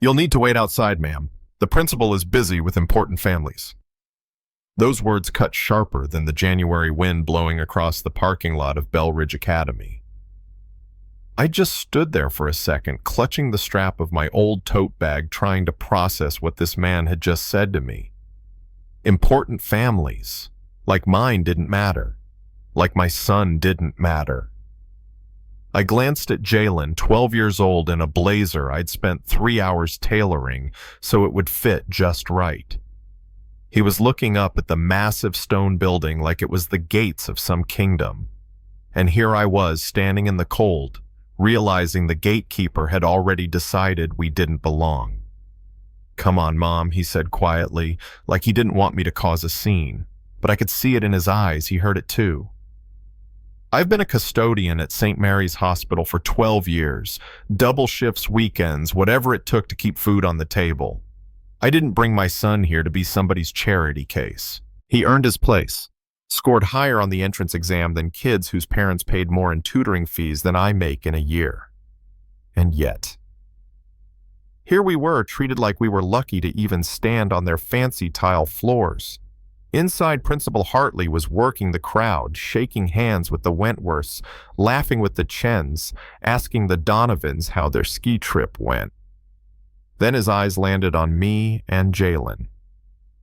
You'll need to wait outside, ma'am. The principal is busy with important families. Those words cut sharper than the January wind blowing across the parking lot of Belridge Academy. I just stood there for a second, clutching the strap of my old tote bag, trying to process what this man had just said to me. Important families. Like mine didn't matter. Like my son didn't matter. I glanced at Jalen, 12 years old, in a blazer I'd spent 3 hours tailoring so it would fit just right. He was looking up at the massive stone building like it was the gates of some kingdom. And here I was, standing in the cold, realizing the gatekeeper had already decided we didn't belong. "Come on, Mom," he said quietly, like he didn't want me to cause a scene, but I could see it in his eyes. He heard it too. I've been a custodian at St. Mary's Hospital for 12 years, double shifts, weekends, whatever it took to keep food on the table. I didn't bring my son here to be somebody's charity case. He earned his place, scored higher on the entrance exam than kids whose parents paid more in tutoring fees than I make in a year. And yet, here we were, treated like we were lucky to even stand on their fancy tile floors. Inside, Principal Hartley was working the crowd, shaking hands with the Wentworths, laughing with the Chens, asking the Donovans how their ski trip went. Then his eyes landed on me and Jalen.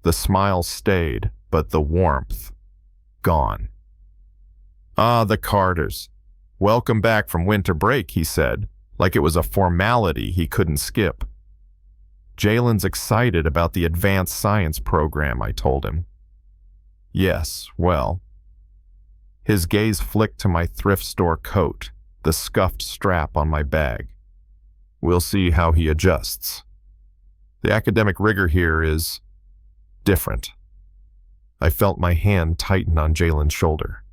The smile stayed, but the warmth gone. "Ah, the Carters. Welcome back from winter break," he said, like it was a formality he couldn't skip. "Jalen's excited about the advanced science program," I told him. "Yes, well." His gaze flicked to my thrift store coat, the scuffed strap on my bag. "We'll see how he adjusts. The academic rigor here is different." I felt my hand tighten on Jalen's shoulder.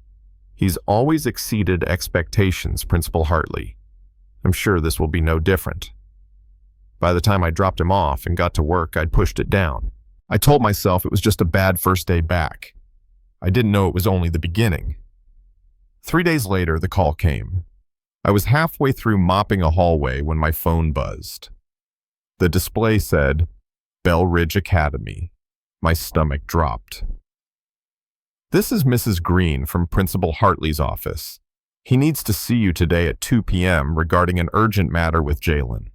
"He's always exceeded expectations, Principal Hartley. I'm sure this will be no different." By the time I dropped him off and got to work, I'd pushed it down. I told myself it was just a bad first day back. I didn't know it was only the beginning. 3 days later, the call came. I was halfway through mopping a hallway when my phone buzzed. The display said, "Belridge Academy." My stomach dropped. "This is Mrs. Green from Principal Hartley's office. He needs to see you today at 2 p.m. regarding an urgent matter with Jalen."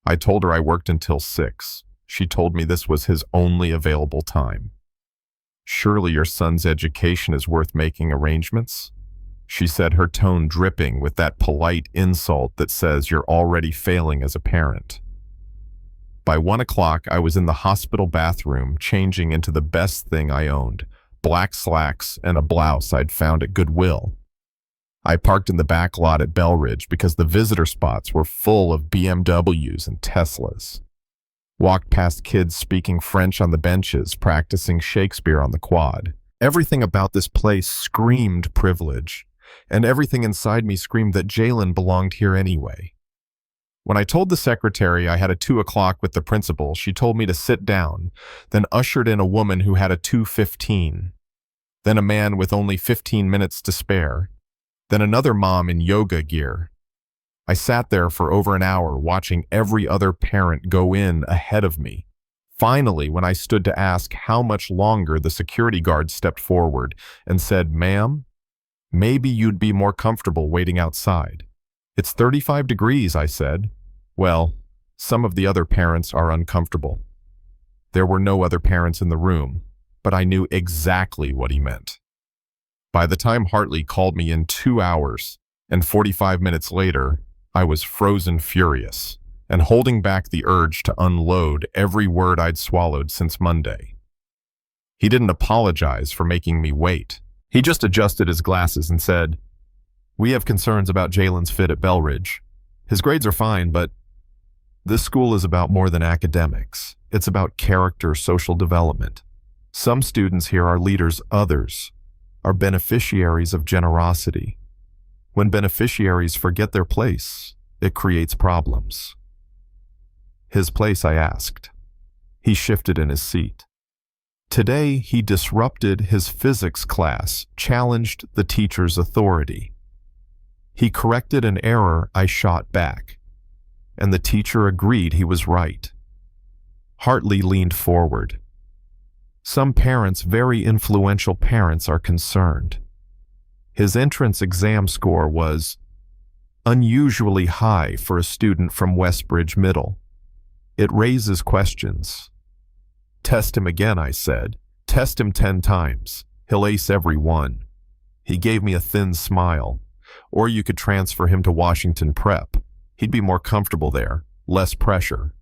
I told her I worked until 6. She told me this was his only available time. "Surely your son's education is worth making arrangements?" she said, her tone dripping with that polite insult that says you're already failing as a parent. By 1 o'clock, I was in the hospital bathroom, changing into the best thing I owned, black slacks and a blouse I'd found at Goodwill. I parked in the back lot at Belridge because the visitor spots were full of BMWs and Teslas. Walked past kids speaking French on the benches, practicing Shakespeare on the quad. Everything about this place screamed privilege, and everything inside me screamed that Jalen belonged here anyway. When I told the secretary I had a 2 o'clock with the principal, she told me to sit down, then ushered in a woman who had a 2:15, then a man with only 15 minutes to spare, then another mom in yoga gear. I sat there for over an hour watching every other parent go in ahead of me. Finally, when I stood to ask how much longer, the security guard stepped forward and said, "Ma'am, maybe you'd be more comfortable waiting outside." "It's 35 degrees, I said. "Well, some of the other parents are uncomfortable." There were no other parents in the room, but I knew exactly what he meant. By the time Hartley called me in 2 hours, and 45 minutes later, I was frozen furious and holding back the urge to unload every word I'd swallowed since Monday. He didn't apologize for making me wait. He just adjusted his glasses and said, "We have concerns about Jalen's fit at Belridge. His grades are fine, but this school is about more than academics. It's about character, social development. Some students here are leaders, others are beneficiaries of generosity. When beneficiaries forget their place, it creates problems." "His place?" I asked. He shifted in his seat. Today, he disrupted his physics class, challenged the teacher's authority. He corrected an error I shot back, and the teacher agreed he was right. Hartley leaned forward. Some parents, very influential parents, are concerned. His entrance exam score was unusually high for a student from Westbridge Middle. It raises questions. Test him again, I said. Test him 10 times. He'll ace every one. He gave me a thin smile. Or you could transfer him to Washington Prep. He'd be more comfortable there, less pressure.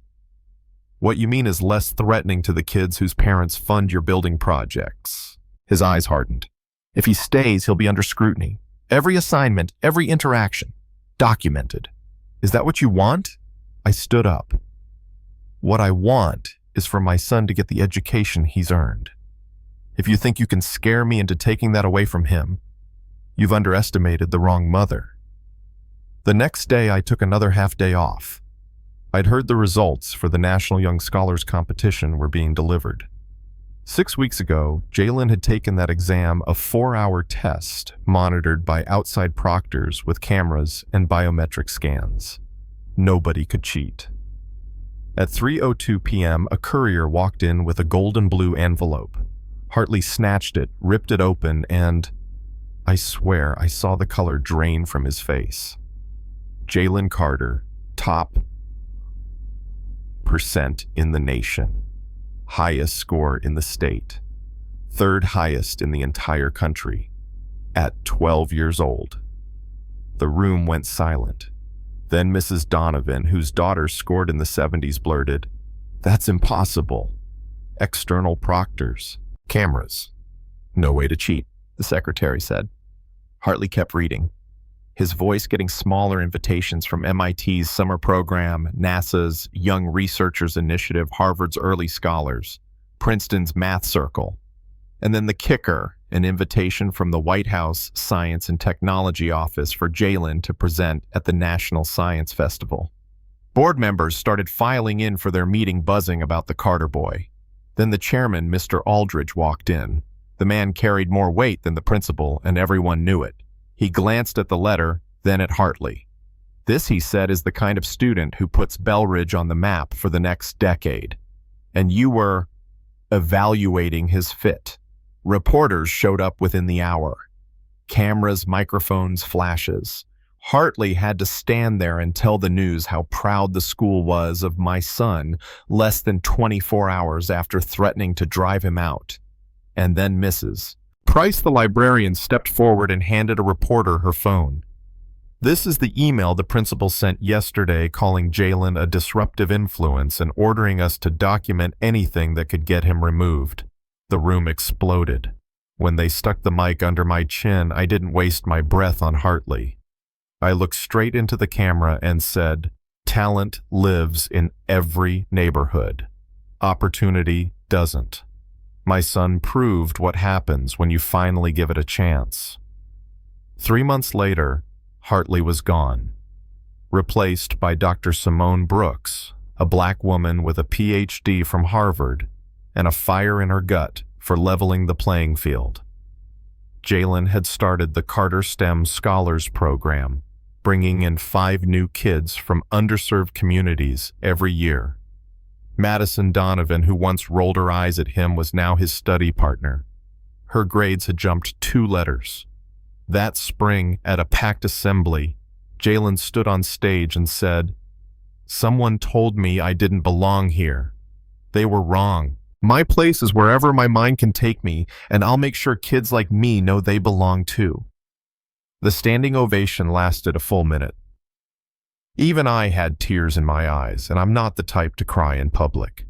What you mean is less threatening to the kids whose parents fund your building projects. His eyes hardened. If he stays, he'll be under scrutiny. Every assignment, every interaction, documented. Is that what you want? I stood up. What I want is for my son to get the education he's earned. If you think you can scare me into taking that away from him, you've underestimated the wrong mother. The next day, I took another half-day off. I'd heard the results for the National Young Scholars Competition were being delivered. 6 weeks ago, Jalen had taken that exam, a 4-hour test monitored by outside proctors with cameras and biometric scans. Nobody could cheat. At 3:02 p.m., a courier walked in with a golden blue envelope. Hartley snatched it, ripped it open, and I swear I saw the color drain from his face. Jalen Carter, top % in the nation. Highest score in the state. 3rd highest in the entire country. At 12 years old. The room went silent. Then Mrs. Donovan, whose daughter scored in the 70s, blurted, "That's impossible. External proctors. Cameras. No way to cheat," the secretary said. Hartley kept reading. His voice getting smaller. Invitations from MIT's summer program, NASA's Young Researchers Initiative, Harvard's Early Scholars, Princeton's Math Circle. And then the kicker, an invitation from the White House Science and Technology Office for Jalen to present at the National Science Festival. Board members started filing in for their meeting, buzzing about the Carter boy. Then the chairman, Mr. Aldridge, walked in. The man carried more weight than the principal, and everyone knew it. He glanced at the letter, then at Hartley. "This," he said, "is the kind of student who puts Belridge on the map for the next decade. And you were evaluating his fit." Reporters showed up within the hour. Cameras, microphones, flashes. Hartley had to stand there and tell the news how proud the school was of my son less than 24 hours after threatening to drive him out. And then Mrs. Price, the librarian, stepped forward and handed a reporter her phone. "This is the email the principal sent yesterday calling Jalen a disruptive influence and ordering us to document anything that could get him removed." The room exploded. When they stuck the mic under my chin, I didn't waste my breath on Hartley. I looked straight into the camera and said, "Talent lives in every neighborhood. Opportunity doesn't. My son proved what happens when you finally give it a chance." 3 months later, Hartley was gone, replaced by Dr. Simone Brooks, a black woman with a PhD from Harvard and a fire in her gut for leveling the playing field. Jalen had started the Carter STEM Scholars Program, bringing in 5 new kids from underserved communities every year. Madison Donovan, who once rolled her eyes at him, was now his study partner. Her grades had jumped 2 letters. That spring, at a packed assembly, Jalen stood on stage and said, "Someone told me I didn't belong here. They were wrong. My place is wherever my mind can take me, and I'll make sure kids like me know they belong too." The standing ovation lasted a full minute. Even I had tears in my eyes, and I'm not the type to cry in public.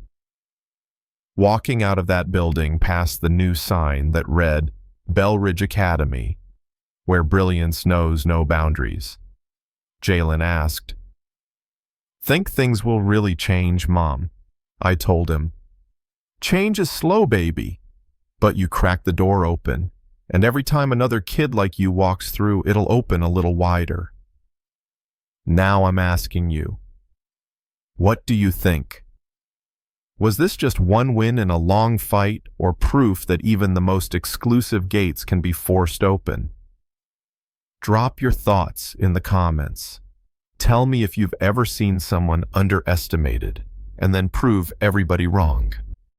Walking out of that building past the new sign that read, "Belridge Academy, where brilliance knows no boundaries," Jalen asked, "Think things will really change, Mom?" I told him, "Change is slow, baby, but you crack the door open, and every time another kid like you walks through, it'll open a little wider." Now I'm asking you, what do you think? Was this just one win in a long fight, or proof that even the most exclusive gates can be forced open? Drop your thoughts in the comments. Tell me if you've ever seen someone underestimated, and then prove everybody wrong.